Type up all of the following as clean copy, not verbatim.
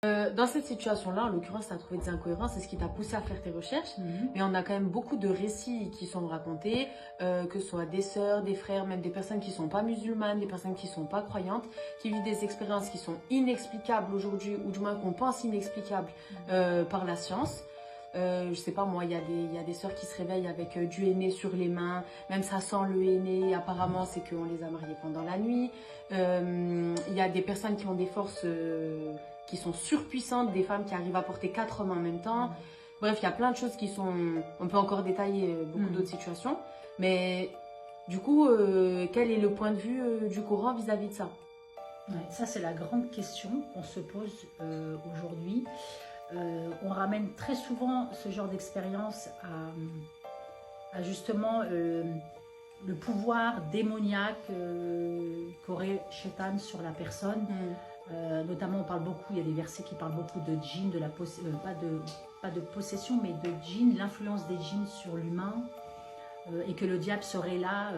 Dans cette situation-là, en l'occurrence, tu as trouvé des incohérences, c'est ce qui t'a poussé à faire tes recherches. Mais on a quand même beaucoup de récits qui sont racontés, que ce soit des sœurs, des frères, même des personnes qui ne sont pas musulmanes, des personnes qui ne sont pas croyantes, qui vivent des expériences qui sont inexplicables aujourd'hui, ou du moins qu'on pense inexplicables par la science. Je sais pas moi, il y a des sœurs qui se réveillent avec du henné sur les mains, même ça sent le henné, apparemment c'est qu'on les a mariées pendant la nuit. Il y a des personnes qui ont des forces qui sont surpuissantes, des femmes qui arrivent à porter 4 hommes en même temps. Bref, il y a plein de choses qui sont... On peut encore détailler beaucoup d'autres situations, mais du coup, quel est le point de vue du Coran vis-à-vis de ça? Ouais, ça, c'est la grande question qu'on se pose aujourd'hui. On ramène très souvent ce genre d'expérience à justement le pouvoir démoniaque qu'aurait Shaitan sur la personne. Notamment, on parle beaucoup, il y a des versets qui parlent beaucoup de djinn, pas de possession, mais de djinn, l'influence des djinns sur l'humain, et que le diable serait là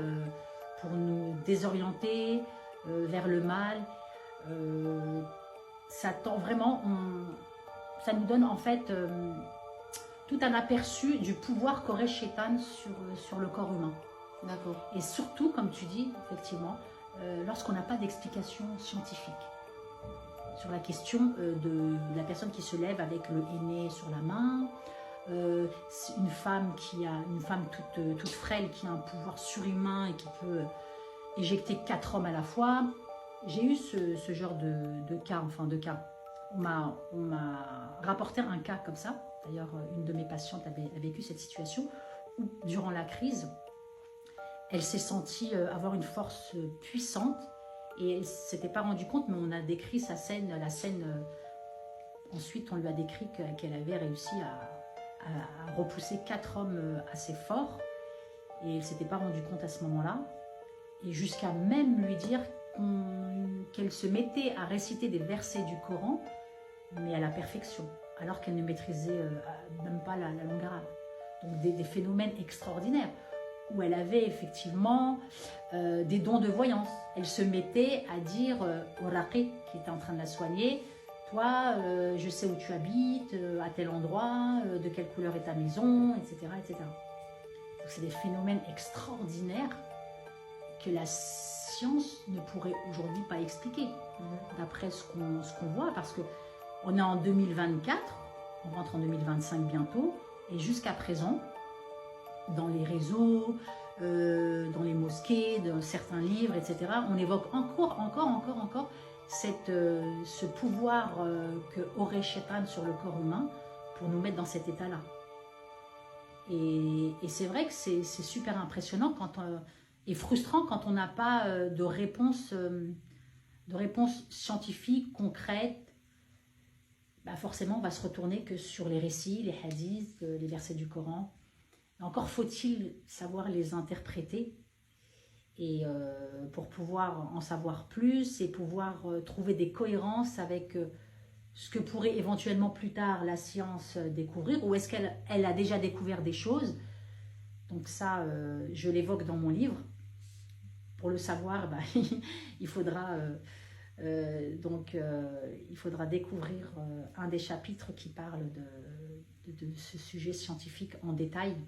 pour nous désorienter vers le mal. Ça tend vraiment, ça nous donne en fait tout un aperçu du pouvoir qu'aurait Shaitan sur le corps humain. D'accord. Et surtout, comme tu dis, effectivement, lorsqu'on n'a pas d'explication scientifique sur la question de la personne qui se lève avec le henné sur la main, une femme toute frêle qui a un pouvoir surhumain et qui peut éjecter 4 hommes à la fois. J'ai eu ce genre de cas, enfin de cas. On m'a rapporté un cas comme ça. D'ailleurs, une de mes patientes a vécu cette situation où, durant la crise, elle s'est sentie avoir une force puissante et elle ne s'était pas rendue compte, mais on a décrit la scène. Ensuite, on lui a décrit qu'elle avait réussi à repousser 4 hommes assez forts et elle ne s'était pas rendue compte à ce moment-là. Et jusqu'à même lui dire qu'elle se mettait à réciter des versets du Coran, mais à la perfection, alors qu'elle ne maîtrisait même pas la langue arabe. Donc des phénomènes extraordinaires, où elle avait effectivement des dons de voyance. Elle se mettait à dire au raqi, qui était en train de la soigner, « Toi, je sais où tu habites, à tel endroit, de quelle couleur est ta maison, etc. etc. » Donc c'est des phénomènes extraordinaires que la science ne pourrait aujourd'hui pas expliquer, d'après ce qu'on voit, parce qu'on est en 2024, on rentre en 2025 bientôt, et jusqu'à présent, dans les réseaux, dans les mosquées, dans certains livres, etc., on évoque encore ce pouvoir que aurait Shaitan sur le corps humain pour nous mettre dans cet état-là. Et c'est vrai que c'est super impressionnant et frustrant quand on n'a pas de réponse scientifique, concrète. Bah forcément, on va se retourner que sur les récits, les hadiths, les versets du Coran. Encore faut-il savoir les interpréter et pour pouvoir en savoir plus et pouvoir trouver des cohérences avec ce que pourrait éventuellement plus tard la science découvrir, ou est-ce qu'elle a déjà découvert des choses. Donc ça, je l'évoque dans mon livre. Pour le savoir, bah, il faudra découvrir un des chapitres qui parle de ce sujet scientifique en détail.